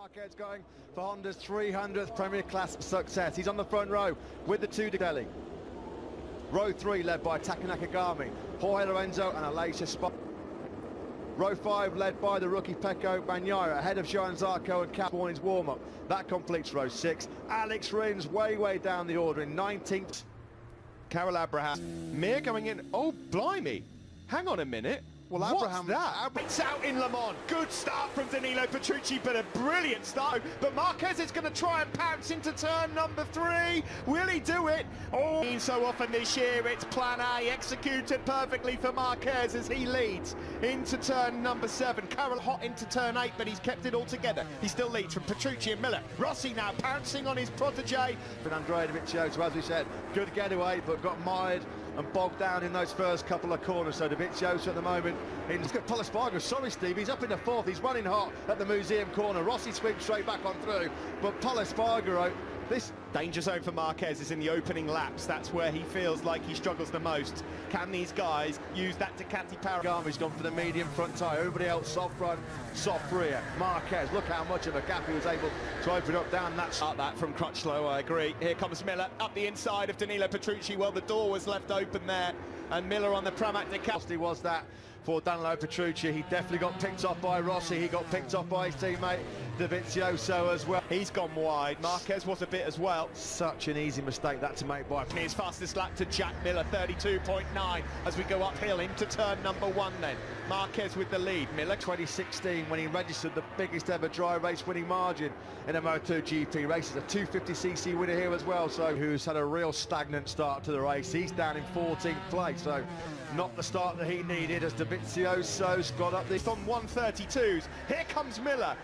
Marquez going for Honda's 300th Premier Class success. He's on the front row with the two Delhi. Row 3 led by Taka Nakagami, Jorge Lorenzo and Aleix Espargaro. Row 5 led by the rookie Pecco Bagnaia ahead of Johan Zarco and Cal Warning's warm-up. That completes row 6. Alex Rins way down the order in 19th. Karel Abraham. Mir going in. Oh, blimey. Hang on a minute. Well, Abraham, it's out in Le Mans. Good start from Danilo Petrucci, but a brilliant start. But Marquez is going to try and pounce into turn number 3. Will he do it? Oh, so often this year it's plan A executed perfectly for Marquez as he leads into turn number 7. Karel hot into turn 8, but he's kept it all together. He still leads from Petrucci and Miller. Rossi now pouncing on his protege. But Andrea Dovizioso, as we said, good getaway, but got mired and bogged down in those first couple of corners. So Dovizioso at the moment, look at Pol Espargaro, sorry Steve, he's up in the 4th, he's running hot at the museum corner. Rossi sweeps straight back on through, but Pol Espargaro, this danger zone for Marquez is in the opening laps. That's where he feels like he struggles the most. Can these guys use that Ducati power? Gami's gone for the medium front tyre, everybody else soft front, soft rear. Marquez, look how much of a gap he was able to open up down that. Start that from Crutchlow, I agree. Here comes Miller up the inside of Danilo Petrucci. Well, the door was left open there, and Miller on the Pramac Ducati. Was that for Danilo Petrucci? He definitely got picked off by Rossi, he got picked off by his teammate Dovizioso as well. He's gone wide, Marquez was a bit as well. Such an easy mistake that to make by his fastest lap to Jack Miller, 32.9 as we go uphill into turn number 1 then. Marquez with the lead. Miller 2016 when he registered the biggest ever dry race winning margin in a MotoGP race. He's a 250cc winner here as well, so who's had a real stagnant start to the race. He's down in 14th place, so not the start that he needed as Dovizioso's got up this on 132s. Here comes Miller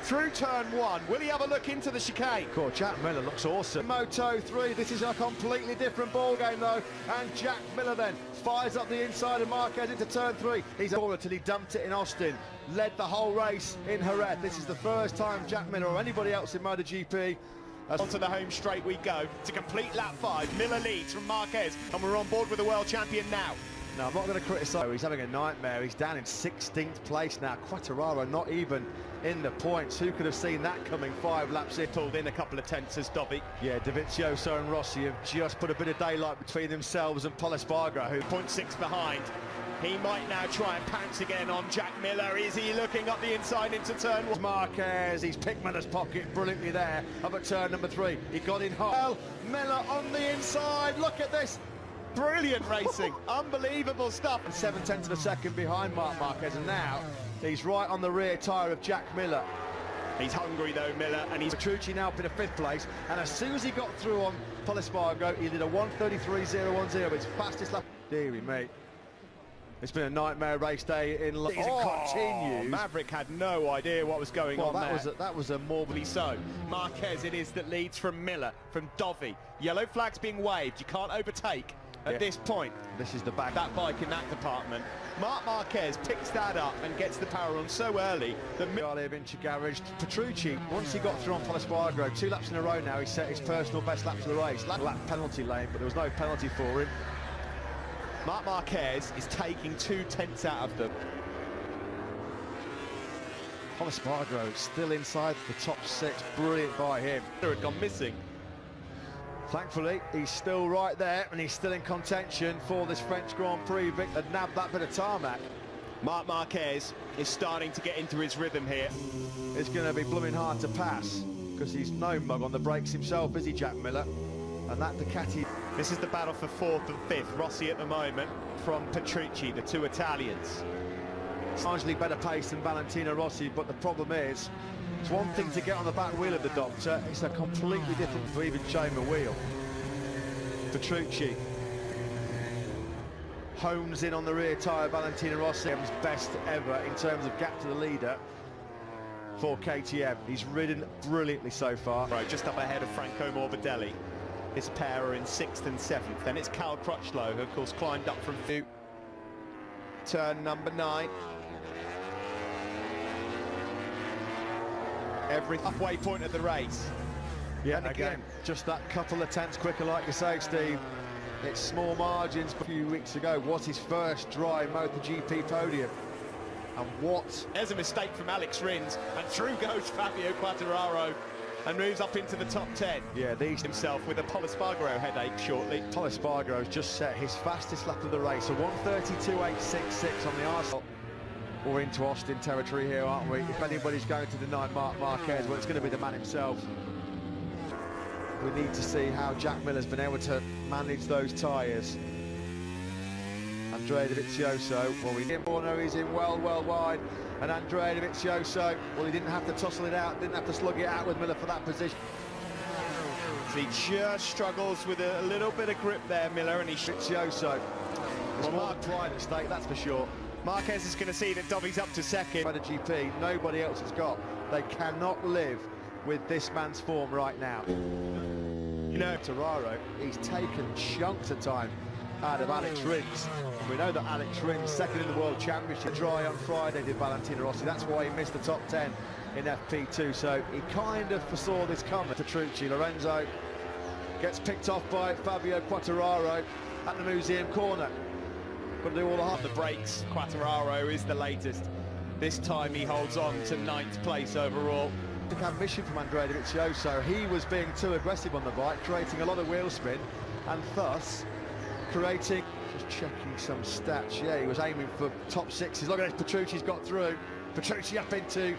through turn 1. Will he have a look into the chicane? Cool, Jack Miller looks awesome. Moto 3, this is a completely different ball game though, and Jack Miller then fires up the inside of Marquez into turn 3. He's over till he dumped it in Austin, led the whole race in Jerez. This is the first time Jack Miller or anybody else in MotoGP onto the home straight we go to complete lap 5. Miller leads from Marquez, and we're on board with the world champion now. No, I'm not going to criticise. He's having a nightmare. He's down in 16th place now. Quartararo not even in the points. Who could have seen that coming 5 laps in? Pulled in a couple of tenths as Dobby. Yeah, Dovizioso and Rossi have just put a bit of daylight between themselves and Pol Espargaro, who 0.6 behind. He might now try and pounce again on Jack Miller. Is he looking up the inside into turn 1? Marquez, he's picked Miller's pocket brilliantly there. Up at turn number 3. He got in hot. Well, Miller on the inside. Look at this. Brilliant racing, unbelievable stuff. And 7/10 of a second behind Marc Marquez, and now he's right on the rear tyre of Jack Miller. He's hungry though, Miller, and he's Petrucci now up in a 5th place, and as soon as he got through on Pol Espargaro, he did a 1:33.010, his fastest lap. Deary me. It's been a nightmare race day in London. Continues. Maverick had no idea what was going on there. That was a morbidly so. Marquez it is that leads from Miller, from Dovi. Yellow flag's being waved, you can't overtake. At this point, this is the back. That bike in that department. Marc Marquez picks that up and gets the power on so early that Vinci Garage. Petrucci, once he got through on Pol Espargaro, 2 laps in a row now, he set his personal best lap to the race. Lap penalty lane, but there was no penalty for him. Marc Marquez is taking 2 tenths out of them. Pol Espargaro still inside the top 6, brilliant by him. It had gone missing. Thankfully, he's still right there, and he's still in contention for this French Grand Prix. Vic had nabbed that bit of tarmac. Marc Marquez is starting to get into his rhythm here. It's going to be blooming hard to pass, because he's no mug on the brakes himself, is he, Jack Miller? And that Ducati. This is the battle for 4th and 5th. Rossi at the moment from Petrucci, the 2 Italians. Marginally better pace than Valentino Rossi, but the problem is, it's one thing to get on the back wheel of the Doctor, it's a completely different to even showing the wheel. Petrucci hones in on the rear tyre, Valentino Rossi, his best ever in terms of gap to the leader for KTM. He's ridden brilliantly so far. Right, just up ahead of Franco Morbidelli. His pair are in 6th and 7th. Then it's Cal Crutchlow, who of course climbed up from turn number 9. Every halfway point of the race. Yeah, and again, just that couple of tenths quicker, like you say, Steve. It's small margins. A few weeks ago was his first dry MotoGP podium. And what? There's a mistake from Alex Rins, and through goes Fabio Quartararo and moves up into the top 10. Yeah, these Himself with a Pol Espargaro headache shortly. Pol Espargaro's just set his fastest lap of the race, a 1:32.866 on the Arsenal. We're into Austin territory here, aren't we? If anybody's going to deny Marc Marquez, well, it's going to be the man himself. We need to see how Jack Miller's been able to manage those tyres. Andrea Dovizioso, well, we didn't know he's in well wide. And Andrea Dovizioso, well, he didn't have to tussle it out, didn't have to slug it out with Miller for that position. He just struggles with a little bit of grip there, Miller, and Dovizioso. There's more pride at stake, that's for sure. Marquez is going to see that Dovi's up to second. MotoGP, nobody else has got. They cannot live with this man's form right now. You know, Quartararo, he's taken chunks of time out of Alex Rins. We know that Alex Rins, second in the World Championship, dry on Friday, did Valentino Rossi. That's why he missed the top 10 in FP2. So he kind of foresaw this coming. Petrucci, Lorenzo gets picked off by Fabio Quartararo at the museum corner. Got to do all the hard. The brakes, Quartararo is the latest. This time he holds on to 9th place overall. Big ambition from Andrea Dovizioso. He was being too aggressive on the bike, creating a lot of wheel spin, and thus creating, just checking some stats, yeah, he was aiming for top 6s. Look at this, Petrucci's got through. Petrucci up into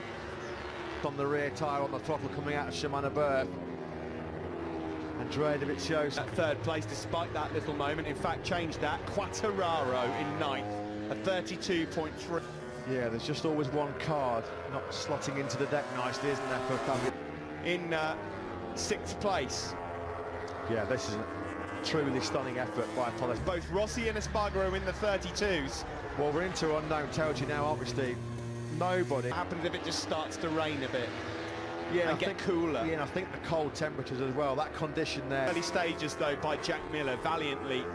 on the rear tyre on the throttle coming out of Shimano Berth. Andrea Dovizioso at 3rd place despite that little moment. In fact, changed that. Quartararo in 9th at 32.3. Yeah, there's just always one card not slotting into the deck nicely, isn't there, for Fabio? In 6th place. Yeah, this is a truly stunning effort by Pol. Both Rossi and Espargaro in the 32s. Well, we're into unknown territory now, aren't we, Steve? Nobody. What happens if it just starts to rain a bit? Yeah, and get cooler. Yeah, and I think the cold temperatures as well, that condition there. Early stages, though, by Jack Miller, valiantly.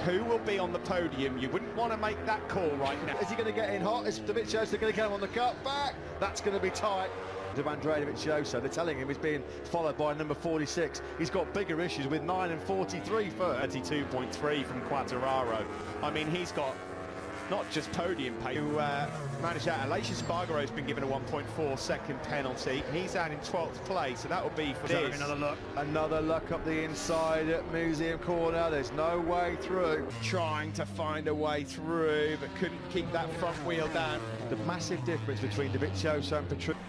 Who will be on the podium? You wouldn't want to make that call right now. Is he going to get in hot? Is Dovizioso going to get him on the cut back? That's going to be tight. Of Andrea Dovizioso, they're telling him he's being followed by number 46. He's got bigger issues with 9 and 43 first. 32.3 from Quartararo. I mean, he's got not just podium pace. Who managed that. Aleix Espargaro's been given a 1.4 second penalty. He's out in 12th place, so that will be for this. Another look up the inside at Museum Corner. There's no way through. Trying to find a way through, but couldn't keep that front wheel down. The massive difference between Dovizioso and Petrucci.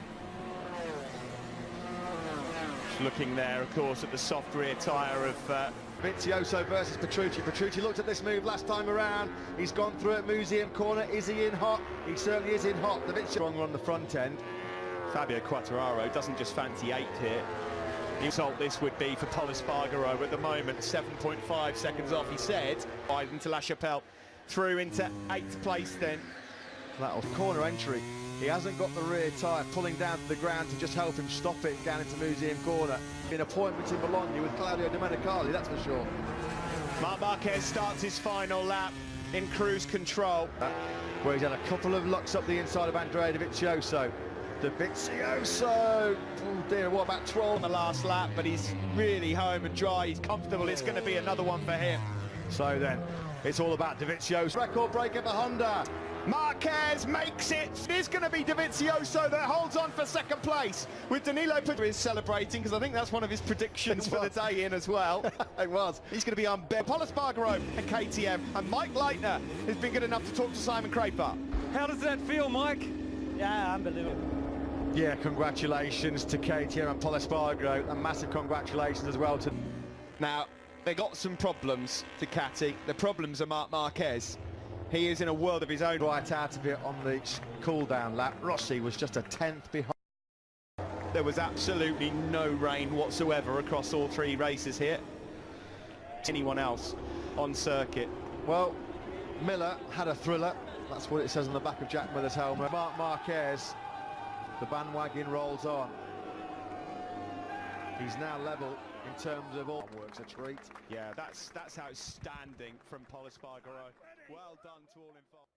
Looking there, of course, at the soft rear tyre of Dovizioso versus Petrucci. Petrucci looked at this move last time around. He's gone through at Museum Corner. Is he in hot? He certainly is in hot. Dovizioso stronger on the front end. Fabio Quartararo doesn't just fancy 8th here. The result this would be for Pol Espargaro at the moment, 7.5 seconds off, he said. Wide into La Chapelle, through into 8th place then. That'll corner entry. He hasn't got the rear tyre pulling down to the ground to just help him stop it down into Museum Corner. An appointment in Bologna with Claudio Domenicali, that's for sure. Marc Marquez starts his final lap in cruise control. Where he's had a couple of looks up the inside of Andrea Dovizioso. Dovizioso! Oh dear, what about 12 on the last lap, but he's really home and dry, he's comfortable, it's going to be another one for him. So then, it's all about Dovizioso. Record breaker for Honda. Marquez makes it. It is going to be Dovizioso that holds on for 2nd place, with Danilo Petrucci celebrating, because I think that's one of his predictions for the day in as well. It was. He's going to be unbearable. Pol Espargaro and KTM, and Mike Leitner has been good enough to talk to Simon Craper. How does that feel, Mike? Yeah, unbelievable. Yeah, congratulations to KTM and Pol Espargaro, and massive congratulations as well to... Now, they got some problems, Ducati. The problems are Marc Marquez. He is in a world of his own. Right out of it on the cool-down lap. Rossi was just a 10th behind. There was absolutely no rain whatsoever across all 3 races here. Anyone else on circuit? Well, Miller had a thriller. That's what it says on the back of Jack Miller's helmet. Marc Marquez, the bandwagon rolls on. He's now level in terms of all works a treat. Yeah, that's outstanding from Pol Espargaro. Well done to all involved.